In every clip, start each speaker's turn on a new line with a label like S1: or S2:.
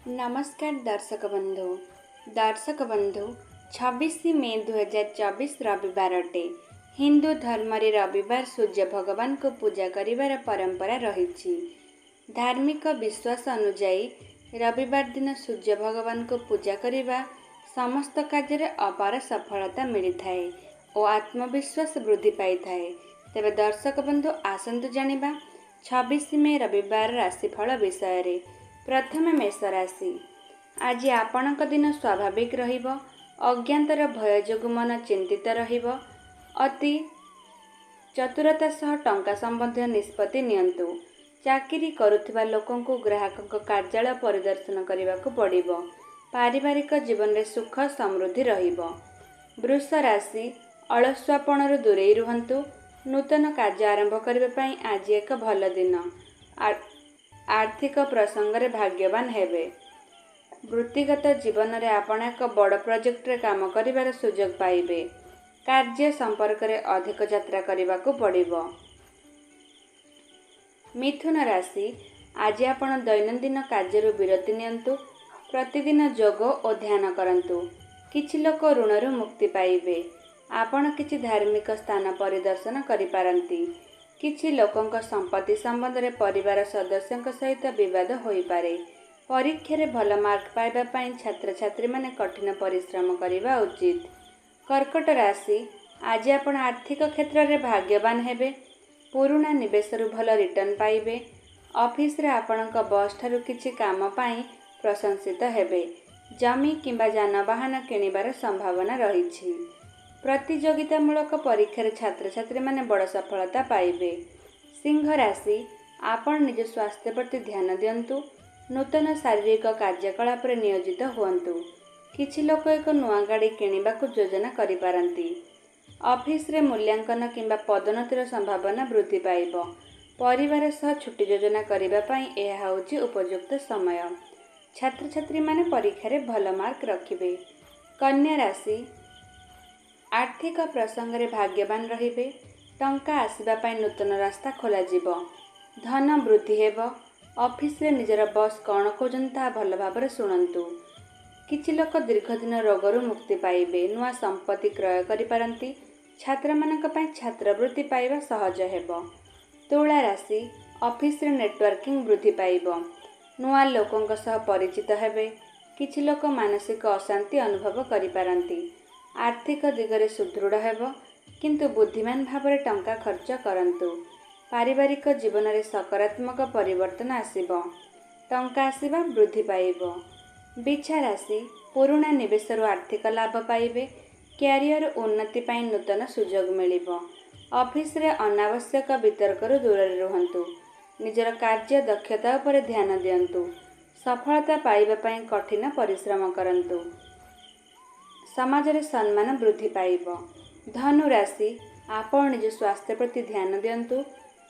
S1: नमस्कार दर्शक बंधु 26 मे 2024 रविवार अटे। हिंदू धर्म रे रविवार सूर्य भगवान को पूजा करिवार परंपरा रही। धार्मिक विश्वास अनुजाई रविवार दिन सूर्य भगवान को पूजा करिवा समस्त कार्य अपार सफलता मिलता है और आत्मविश्वास वृद्धि पाई थाए। तेबे दर्शक बंधु आसंतु जानिबा 26 मे रविवार राशिफल विषय रे। प्रथमे मेष राशि। आज आपणक दिन स्वाभाविक रहिबो। अज्ञातर भय जोगु मन चिंतित रहिबो। अति चतुरता सह टंका संबंधी निष्पत्ति नियंतु। चाकरी करुथिबा लोकंकु ग्राहकक कार्यालय परिदर्शन करिबाकु पड़िबो। पारिवारिक जीवन रे सुख समृद्धि रहिबो। वृष राशि। अलस्वापणरु दूरेई रुहंतु। नूतन कार्य आरंभ करिबा पई आज एक भल दिन। आर्थिक प्रसंग रे भाग्यवान हेबे। वृत्तिगत जीवन रे आपण एक बड़ प्रोजेक्ट रे काम करिवार सुयोग पाइबे। कार्य संपर्क रे अधिक यात्रा करिबाकु पड़िबो। मिथुन राशि। आज आपण दैनंदिन कार्य विरति नियंतु। प्रतिदिन योग और ध्यान करंतु। किछि लोक ऋणरु मुक्ति पाइबे। आपण किछि धार्मिक स्थान परिदर्शन करि पारंती। किछि लोकंक संपत्ति संबंध रे परिवार सदस्यंक सहित विवाद होई पारे। परीक्षा रे भल मार्क पाइबा पई छात्र छात्री माने कठिन परिश्रम करिबा उचित। कर्कट राशि। आज आपण आर्थिक क्षेत्र रे भाग्यवान हेबे। पुराना निवेश रु भल रिटर्न पाइबे। ऑफिस रे आपणक बॉस ठारु किछि काम पई प्रशंसित हेबे। जमी किंबा जानवाहन किनिबार संभावना रहिछि। प्रतियोगितामूलक परीक्षा रे छात्र छात्री माने बड़ सफलता पाइबे। सिंह राशि। आपण निज स्वास्थ्य प्रति ध्यान दियंतु। नूतन शारीरिक कार्यकलाप रे नियोजित हुअंतु। किछि लोक एक नुआ गाड़ी किनिबाकु योजना करि पारंती। ऑफिस रे मूल्यांकन किंबा पदोन्नतिर संभावना वृद्धि पाइबो। परिवार सह छुट्टी योजना करिबा पई एहा होछि उपयुक्त समय। छात्र छात्री माने परीक्षा रे भल मार्क रखिबे। कन्या राशि। आर्थिक प्रसंग रे भाग्यवान रहिबे। टंका आसीबा पई नूतन रास्ता खोला जिवो। धन वृद्धि हेबो। ऑफिस रे निजर बॉस कोन खोजंता भल भाबरे सुनंतु। किछि लोक दीर्घ दिन रोगरु मुक्ति पाइबे। नुआ संपत्ति क्रय करि पारंती। छात्र मानक पई छात्रवृत्ति पाइबा सहज हेबो। तुला राशि। ऑफिस रे नेटवर्किंग वृद्धि पाइबो। नुआ लोकंक सह परिचित हेबे। किछि लोक मानसिक अशांति अनुभव करि पारंती। आर्थिक दिगरे सुदृढ़ हेबो किंतु बुद्धिमान भावरे टंका खर्च करंतु। पारिवारिक जीवन रे सकारात्मक परिवर्तन आसीबो। टंका आसीबा वृद्धि पाइबो। बिछा राशि। पुराना निवेश रु आर्थिक लाभ पाइबे। कैरियर उन्नति पई नूतन सुयोग मिलिबो। ऑफिस रे अनावश्यक वितर्क रु दूर रहंतु। निजर कार्य दक्षता उपर ध्यान दियंतु। सफलता पाइबा पई कठिन परिश्रम करंतु। समाज रे सम्मान वृद्धि पाइबो। धनु राशि। आपण निज स्वास्थ्य प्रति ध्यान दियंतु।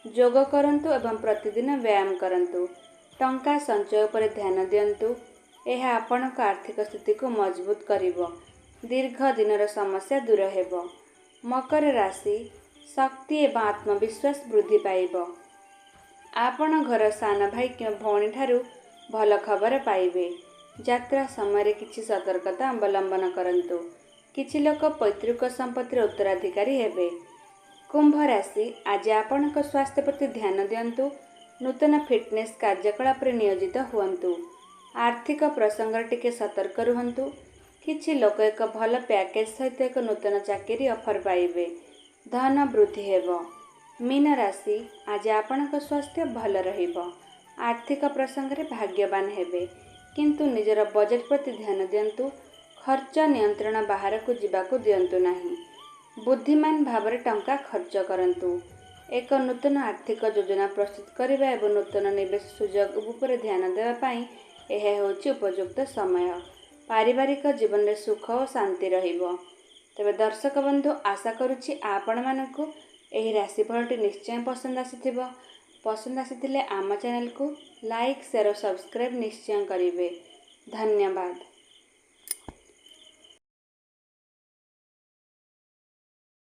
S1: योग करंतु एवं प्रतिदिन व्यायाम करंतु। टंका संचय उपर ध्यान दियंतु। एहा आपणक आर्थिक स्थिति को मजबूत करिवो। दीर्घ दिनर समस्या दूर हेबो। मकर राशि। शक्ति एवं आत्मविश्वास वृद्धि पाइबो। आपण घर सान भाई कि भौणी ठारू भल खबर पाइबे। यात्रा समय किछि सतर्कता अवलंबन करंतु। किछि लोक पैतृक संपत्तिर उत्तराधिकारी हेबे। कुंभ राशि। आज आपणक स्वास्थ्य प्रति ध्यान दियंतु। नूतन फिटनेस कार्यकलाप रे नियोजित हुअंतु। आर्थिक प्रसंग टिके सतर्क रुहंतु। किछि लोक एक भल पैकेज सहित एक नूतन चाकरी ऑफर पाइबे। धन वृद्धि हेबो। मीन राशि। आज आपणक स्वास्थ्य भल रहिबो। आर्थिक प्रसंग रे भाग्यवान हेबे किंतु निजर बजेट प्रति ध्यान दियंतु। खर्च नियंत्रण बाहर को जिबाकु दियंतु नाही। बुद्धिमान भावरे टंका खर्च करंतु। एक नूतन आर्थिक योजना प्रस्तुत करिबा एवं नूतन निवेश सुयोग उपर ध्यान देबा पई एहा होछि उपयुक्त समय। पारिवारिक जीवन रे सुख और शांति रहिबो। तबे दर्शक बंधु आशा करूछि आपण मानकु एही राशिफलटी निश्चय पसंद आसीथिबो। पसंद आसीथिले आम चैनल को लाइक शेयर और सब्सक्राइब निश्चय करिवे। धन्यवाद।